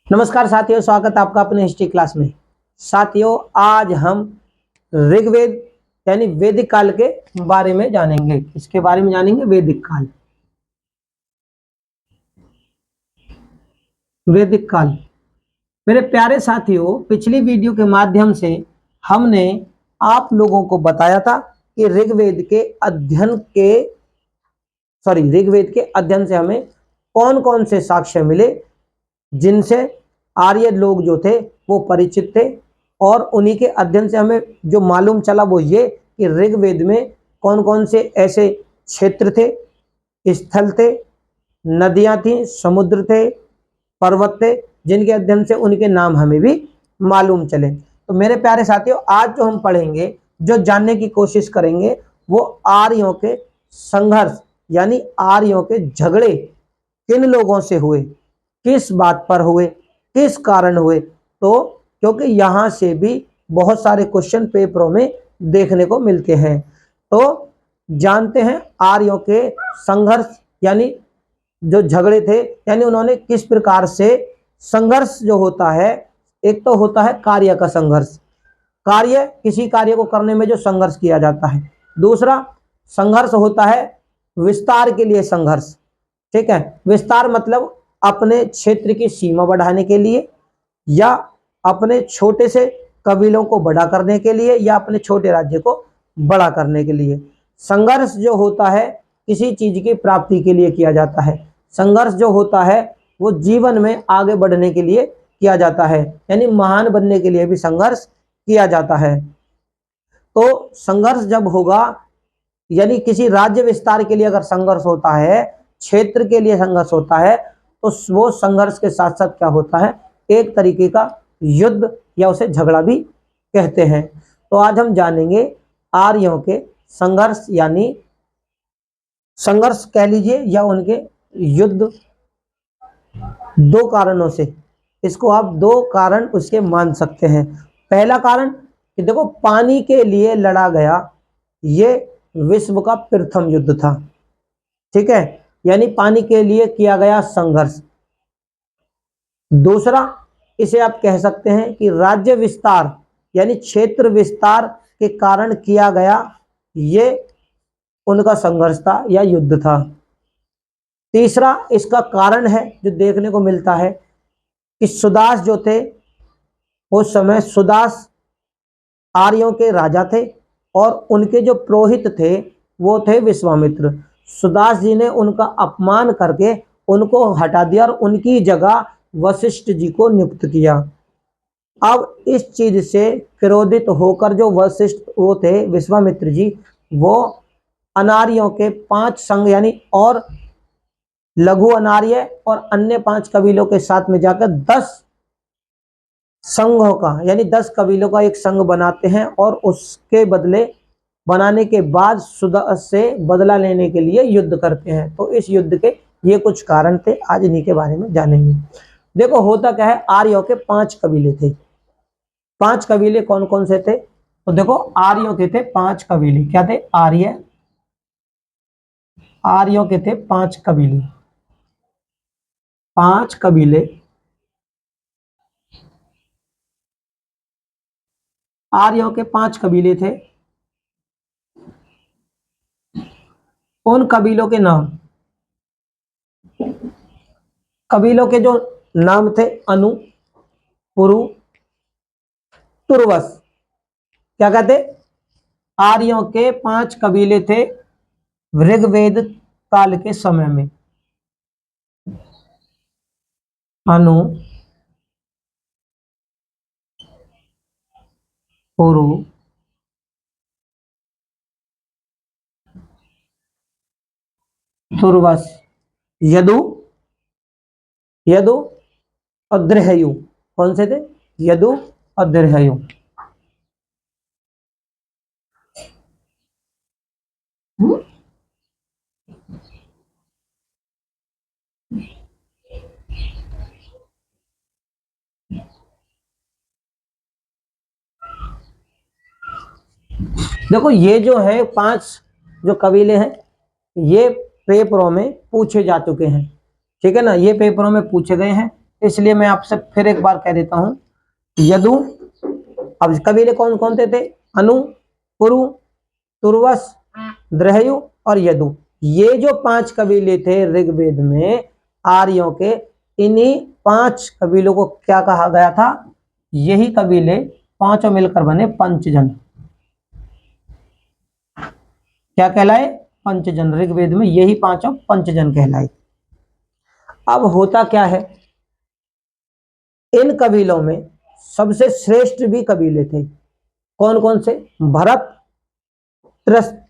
नमस्कार साथियों, स्वागत है आपका अपने हिस्ट्री क्लास में। साथियों, आज हम ऋग्वेद यानी वैदिक काल के बारे में जानेंगे। इसके बारे में जानेंगे वैदिक काल। वैदिक काल मेरे प्यारे साथियों, पिछली वीडियो के माध्यम से हमने आप लोगों को बताया था कि ऋग्वेद के अध्ययन से हमें कौन कौन से साक्ष्य मिले जिनसे आर्य लोग जो थे वो परिचित थे, और उन्हीं के अध्ययन से हमें जो मालूम चला वो ये कि ऋग्वेद में कौन कौन से ऐसे क्षेत्र थे, स्थल थे, नदियां थी, समुद्र थे, पर्वत थे, जिनके अध्ययन से उनके नाम हमें भी मालूम चले। तो मेरे प्यारे साथियों, आज जो हम पढ़ेंगे, जो जानने की कोशिश करेंगे, वो आर्यों के संघर्ष यानी आर्यों के झगड़े किन लोगों से हुए, किस बात पर हुए, किस कारण हुए। तो क्योंकि यहां से भी बहुत सारे क्वेश्चन पेपरों में देखने को मिलते हैं, तो जानते हैं आर्यों के संघर्ष यानी जो झगड़े थे, यानी उन्होंने किस प्रकार से संघर्ष जो होता है। एक तो होता है कार्य का संघर्ष, कार्य किसी कार्य को करने में जो संघर्ष किया जाता है। दूसरा संघर्ष होता है विस्तार के लिए संघर्ष। ठीक है, विस्तार मतलब अपने क्षेत्र की सीमा बढ़ाने के लिए, या अपने छोटे से कबीलों को बड़ा करने के लिए, या अपने छोटे राज्य को बड़ा करने के लिए। संघर्ष जो होता है किसी चीज की प्राप्ति के लिए किया जाता है। संघर्ष जो होता है वो जीवन में आगे बढ़ने के लिए किया जाता है, यानी महान बनने के लिए भी संघर्ष किया जाता है। तो संघर्ष जब होगा, यानी किसी राज्य विस्तार के लिए अगर संघर्ष होता है, क्षेत्र के लिए संघर्ष होता है, तो वो संघर्ष के साथ साथ क्या होता है, एक तरीके का युद्ध या उसे झगड़ा भी कहते हैं। तो आज हम जानेंगे आर्यों के संघर्ष, यानी संघर्ष कह लीजिए या उनके युद्ध, दो कारणों से। इसको आप दो कारण उसके मान सकते हैं। पहला कारण कि देखो, पानी के लिए लड़ा गया, ये विश्व का प्रथम युद्ध था। ठीक है, यानी पानी के लिए किया गया संघर्ष। दूसरा, इसे आप कह सकते हैं कि राज्य विस्तार यानी क्षेत्र विस्तार के कारण किया गया ये उनका संघर्ष था या युद्ध था। तीसरा इसका कारण है जो देखने को मिलता है कि सुदास जो थे, उस समय सुदास आर्यों के राजा थे, और उनके जो पुरोहित थे वो थे विश्वामित्र। सुदास जी ने उनका अपमान करके उनको हटा दिया और उनकी जगह वशिष्ठ जी को नियुक्त किया। अब इस चीज से क्रोधित होकर जो वशिष्ठ वो थे विश्वामित्र जी, वो अनार्यों के 5 संघ यानी और लघु अनार्य और अन्य 5 कबीलों के साथ में जाकर 10 संघों का यानी 10 कबीलों का एक संघ बनाते हैं, और उसके बदले बनाने के बाद सुदास से बदला लेने के लिए युद्ध करते हैं। तो इस युद्ध के ये कुछ कारण थे, आज इन्हीं के बारे में जानेंगे। देखो, होता क्या है, आर्यों के 5 कबीले थे। 5 कबीले कौन कौन से थे? तो देखो, आर्यों के थे 5 कबीले। क्या थे? आर्यों के थे 5 कबीले। 5 कबीले आर्यों के 5 कबीले थे। उन कबीलों के नाम, कबीलों के जो नाम थे, अनु, पुरु, तुर्वस। क्या कहते? आर्यों के 5 कबीले थे ऋग्वेद काल के समय में। अनु, पुरु, तुर्वस, यदु और द्रहयु। कौन से थे? यदु और द्रहयु। देखो, ये जो है 5 जो कबीले हैं, ये पेपरों में पूछे जा चुके हैं। ठीक है ना, ये पेपरों में पूछे गए हैं। इसलिए मैं आपसे फिर एक बार कह देता हूं, यदु। अब कबीले कौन कौन थे? अनु, पुरु, तुर्वस, द्रहयु और यदु। ये जो 5 कबीले थे ऋग्वेद में आर्यों के, इन्हीं 5 कबीलों को क्या कहा गया था? यही कबीले पांचों मिलकर बने पंचजन। क्या कहलाए? पंचजन। ऋग्वेद में यही पांचों पंचजन कहलाए। अब होता क्या है, इन कबीलों में सबसे श्रेष्ठ भी कबीले थे। कौन कौन से? भरत, त्रस्तु।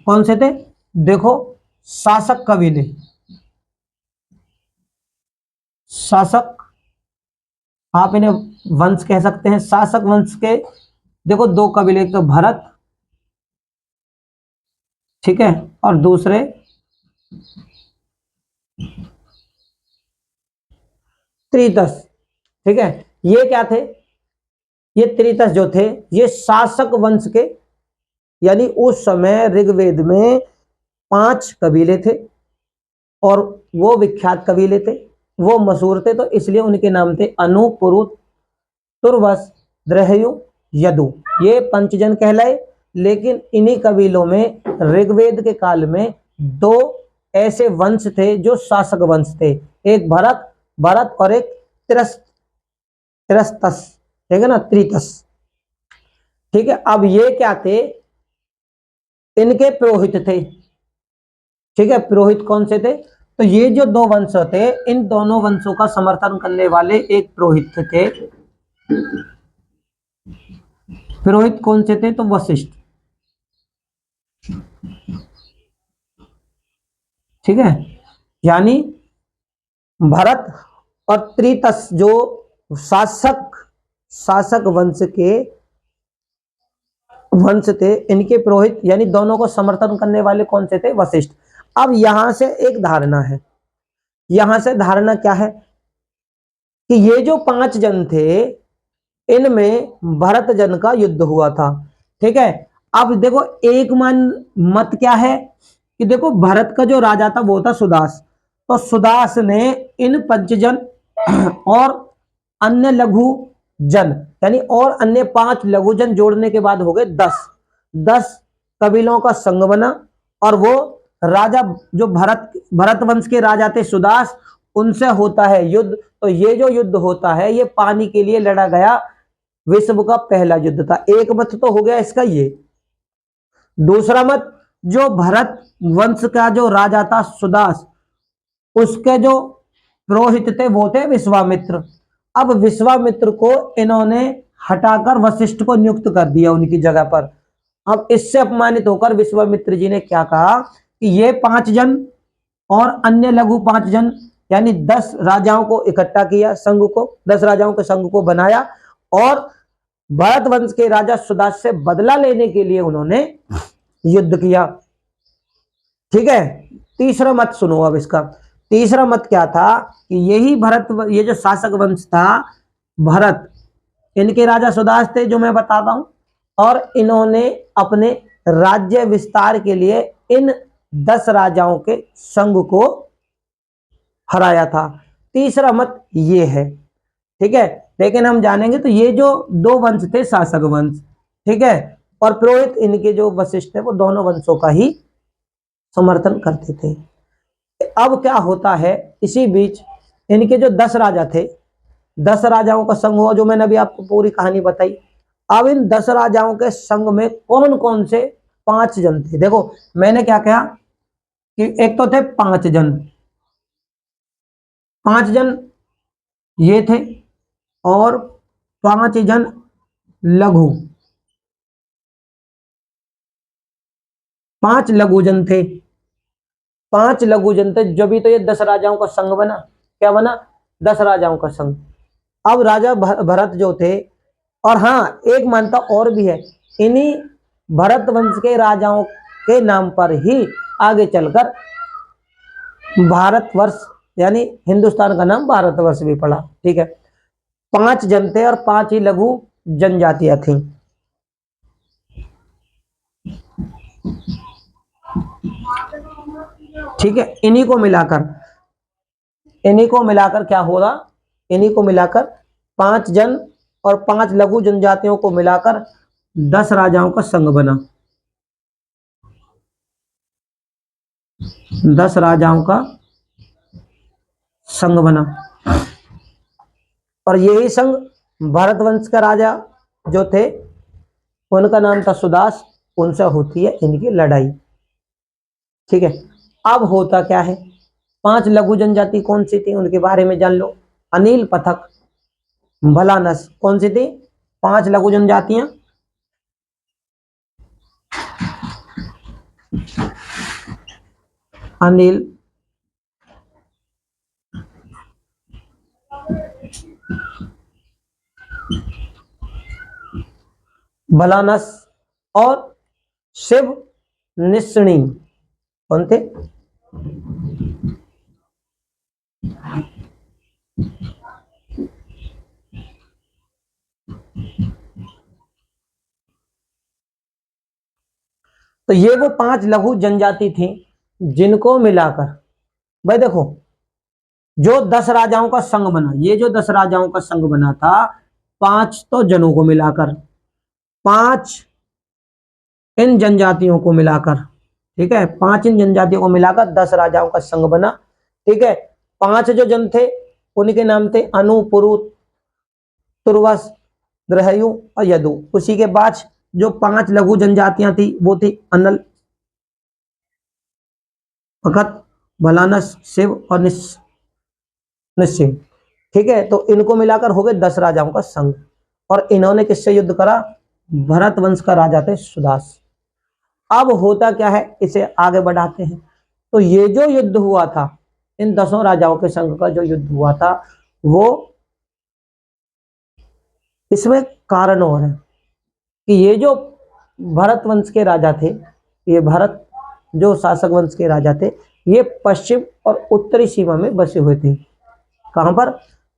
कौन से थे? देखो, शासक कबीले, शासक, आप इन्हें वंश कह सकते हैं। शासक वंश के देखो 2 कबीले, एक तो भरत, ठीक है, और दूसरे त्रितस, ठीक है। ये क्या थे? ये त्रितस जो थे, ये शासक वंश के, यानी उस समय ऋग्वेद में 5 कबीले थे और वो विख्यात कबीले थे, वो मशहूर थे, तो इसलिए उनके नाम थे अनु, पुरु, तुर्वस, द्रहयु, यदु। ये पंचजन कहलाए। लेकिन इन्हीं कबीलों में ऋग्वेद के काल में 2 ऐसे वंश थे जो शासक वंश थे, एक भरत और एक तिरस्तस, ठीक है ना, त्रितस, ठीक है। अब ये क्या थे? इनके पुरोहित थे, ठीक है। पुरोहित कौन से थे? तो ये जो 2 वंश थे, इन दोनों वंशों का समर्थन करने वाले एक पुरोहित थे। पुरोहित कौन से थे? तो वशिष्ठ, ठीक है। यानी भरत और त्रितस जो शासक वंश थे, इनके पुरोहित यानी दोनों को समर्थन करने वाले कौन से थे? वशिष्ठ। अब यहां से एक धारणा है, यहां से धारणा क्या है कि ये जो 5 जन थे, इनमें भरत जन का युद्ध हुआ था, ठीक है। अब देखो, एक मत क्या है कि देखो, भरत का जो राजा था वो था सुदास, तो सुदास ने इन पंचजन और अन्य लघु जन, यानी और अन्य 5 लघुजन जोड़ने के बाद हो गए 10 कबीलों का संघ बना। और वो राजा जो भरत वंश के राजा थे सुदास, उनसे होता है युद्ध। तो ये जो युद्ध होता है, ये पानी के लिए लड़ा गया विश्व का पहला युद्ध था। एक मत तो हो गया इसका ये। दूसरा मत, जो भरत वंश का जो राजा था सुदास, उसके जो पुरोहित थे वो थे विश्वामित्र। अब विश्वामित्र को इन्होंने हटाकर वशिष्ठ को नियुक्त कर दिया उनकी जगह पर। अब इससे अपमानित होकर विश्वामित्र जी ने क्या कहा कि ये 5 जन और अन्य लघु 5 जन, यानी 10 राजाओं को इकट्ठा किया, संघ को, 10 राजाओं के संघ को बनाया और भरत वंश के राजा सुदास से बदला लेने के लिए उन्होंने युद्ध किया, ठीक है। तीसरा मत सुनो अब इसका। तीसरा मत क्या था कि यही ये जो शासक वंश था भरत, इनके राजा सुदास थे जो मैं बताता हूं, और इन्होंने अपने राज्य विस्तार के लिए इन 10 राजाओं के संघ को हराया था। तीसरा मत ये है, ठीक है। लेकिन हम जानेंगे तो ये जो 2 वंश थे शासक वंश, ठीक है, और पुरोहित इनके जो वशिष्ठ थे वो दोनों वंशों का ही समर्थन करते थे। अब क्या होता है, इसी बीच इनके जो 10 राजा थे, 10 राजाओं का संघ हुआ, जो मैंने अभी आपको पूरी कहानी बताई। अब इन 10 राजाओं के संघ में कौन कौन से 5 जन थे? देखो, मैंने क्या कहा कि एक तो थे 5 जन, 5 जन ये थे, और 5 जन लघु, 5 लघुजन थे, 5 लघुजन थे, जब भी तो ये 10 राजाओं का संघ बना। क्या बना? 10 राजाओं का संघ। अब राजा भरत जो थे, और हाँ, एक मान्यता और भी है, इन्हीं भरत वंश के राजाओं के नाम पर ही आगे चलकर भारतवर्ष यानी हिंदुस्तान का नाम भारतवर्ष भी पड़ा, ठीक है। 5 जन थे और 5 ही लघु जनजातियां थी, ठीक है। इन्हीं को मिलाकर इन्हीं को मिलाकर क्या हो रहा, इन्हीं को मिलाकर 5 जन और 5 लघु जनजातियों को मिलाकर 10 राजाओं का संघ बना। 10 राजाओं का संघ बना और यही संघ भारत वंश का राजा जो थे उनका नाम था सुदास, उनसे होती है इनकी लड़ाई। ठीक है, अब होता क्या है, 5 लघु जनजाति कौन सी थी उनके बारे में जान लो। अनिल, पथक, भलानस, कौन सी थी 5 लघु जनजातियां। अनिल, भलानस और शिव निश्चिणी, कौन थे। तो ये वो 5 लघु जनजाति थी जिनको मिलाकर, भाई देखो, जो 10 राजाओं का संघ बना, ये जो 10 राजाओं का संघ बना था 5 तो जनों को मिलाकर, 5 इन जनजातियों को मिलाकर, ठीक है, 5 इन जनजातियों को मिलाकर 10 राजाओं का संघ बना। ठीक है, 5 जो जन थे उनके नाम थे अनु, पुरु, तुर्वस, द्रहयु और यदु। उसी के बाद जो 5 लघु जनजातियां थी वो थी अनल, भगत, भलानस, शिव और निश्चित। ठीक है, तो इनको मिलाकर हो गए 10 राजाओं का संघ और इन्होंने किससे युद्ध करा, भरत वंश का राजा थे सुदास। अब होता क्या है, इसे आगे बढ़ाते हैं। तो ये जो युद्ध हुआ था, इन 10 राजाओं के संघ का जो युद्ध हुआ था, वो इसमें कारण और है कि ये जो भरत वंश के राजा थे, ये भरत जो शासक वंश के राजा थे, ये पश्चिम और उत्तरी सीमा में बसे हुए थे। कहां पर,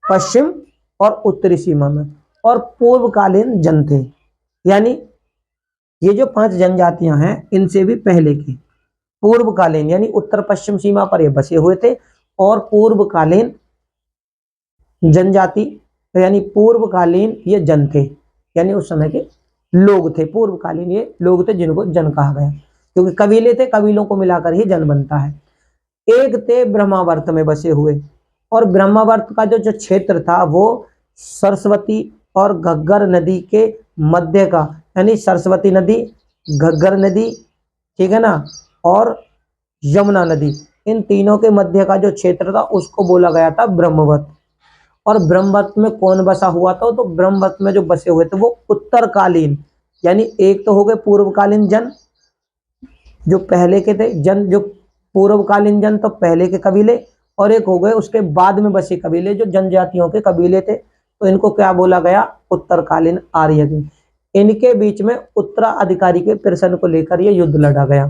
पश्चिम और उत्तरी सीमा में, और पूर्वकालीन जन थे। यानी ये जो 5 जनजातियां हैं इनसे भी पहले की पूर्वकालीन, यानी उत्तर पश्चिम सीमा पर ये बसे हुए थे और पूर्वकालीन जनजाति, यानी पूर्वकालीन ये जन थे, यानी उस समय के लोग थे, पूर्वकालीन ये लोग थे जिनको जन कहा गया, क्योंकि कबीले थे, कबीलों को मिलाकर ही जन बनता है। एक थे ब्रह्मावर्त में बसे हुए, और ब्रह्मावर्त का जो क्षेत्र था वो सरस्वती और घग्गर नदी के मध्य का, यानी सरस्वती नदी, घग्गर नदी, ठीक है ना, और यमुना नदी, इन तीनों के मध्य का जो क्षेत्र था उसको बोला गया था ब्रह्मवत। और ब्रह्मवत में कौन बसा हुआ था, तो ब्रह्मवत में जो बसे हुए थे वो उत्तरकालीन, यानी एक तो हो गए पूर्वकालीन जन जो पहले के थे जन, जो पूर्वकालीन जन तो पहले के कबीले, और एक हो गए उसके बाद में बसे कबीले जो जनजातियों के कबीले थे, तो इनको क्या बोला गया, उत्तरकालीन आर्य। इनके बीच में उत्तराधिकारी के प्रश्न को लेकर यह युद्ध लड़ा गया।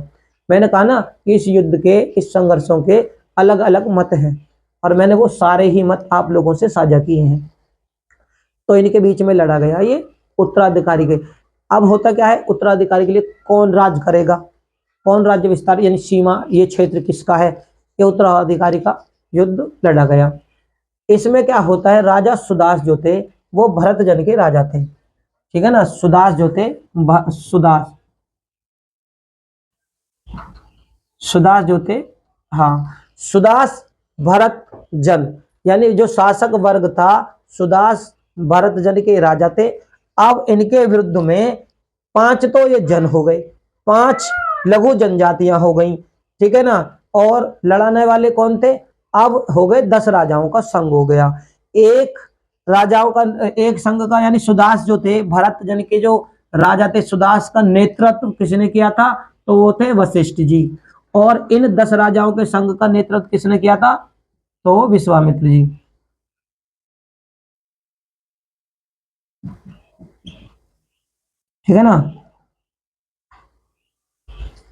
मैंने कहा ना कि इस युद्ध के, इस संघर्षों के अलग अलग मत हैं और मैंने वो सारे ही मत आप लोगों से साझा किए हैं। तो इनके बीच में लड़ा गया ये उत्तराधिकारी के। अब होता क्या है, उत्तराधिकारी के लिए कौन राज करेगा, कौन राज्य विस्तार, यानी सीमा, ये क्षेत्र किसका है, ये उत्तराधिकारी का युद्ध लड़ा गया। इसमें क्या होता है, राजा सुदास जो थे वो भरत जन के राजा थे, ठीक है ना, सुदास जो थे, सुदास सुदास जो थे, हाँ, सुदास भरत जन, यानी जो शासक वर्ग था सुदास भरत जन के राजा थे। अब इनके विरुद्ध में 5 तो ये जन हो गए, 5 लघु जनजातियां हो गई, ठीक है ना, और लड़ाने वाले कौन थे, अब हो गए 10 राजाओं का संघ हो गया। एक राजाओं का एक संघ का, यानी सुदास जो थे, भरत जन के जो राजा थे, सुदास का नेतृत्व किसने किया था, तो वो थे वशिष्ठ जी। और इन 10 राजाओं के संघ का नेतृत्व किसने किया था, तो विश्वामित्र जी। ठीक है ना,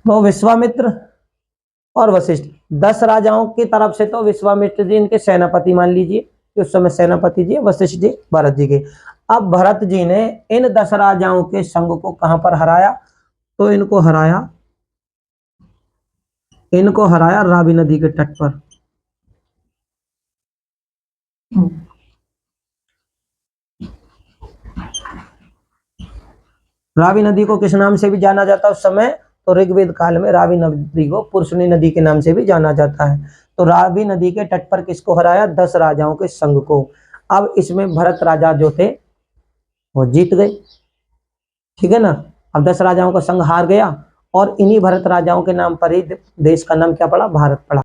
तो विश्वामित्र और वशिष्ठ 10 राजाओं की तरफ से तो विश्वामित्र जी इनके सेनापति मान लीजिए, कि उस समय सेनापति जी वशिष्ठ जी भरत जी के। अब भरत जी ने इन 10 राजाओं के संघ को कहां पर हराया, तो इनको हराया रावी नदी के तट पर। रावी नदी को किस नाम से भी जाना जाता है उस समय? तो ऋग्वेद काल में रावी नदी को पुरुषनी नदी के नाम से भी जाना जाता है। तो रावी नदी के तट पर किसको हराया? 10 राजाओं के संघ को। अब इसमें भरत राजा जो थे वो जीत गए, ठीक है ना। अब 10 राजाओं का संघ हार गया और इन्हीं भरत राजाओं के नाम पर ही देश का नाम क्या पड़ा? भारत पड़ा।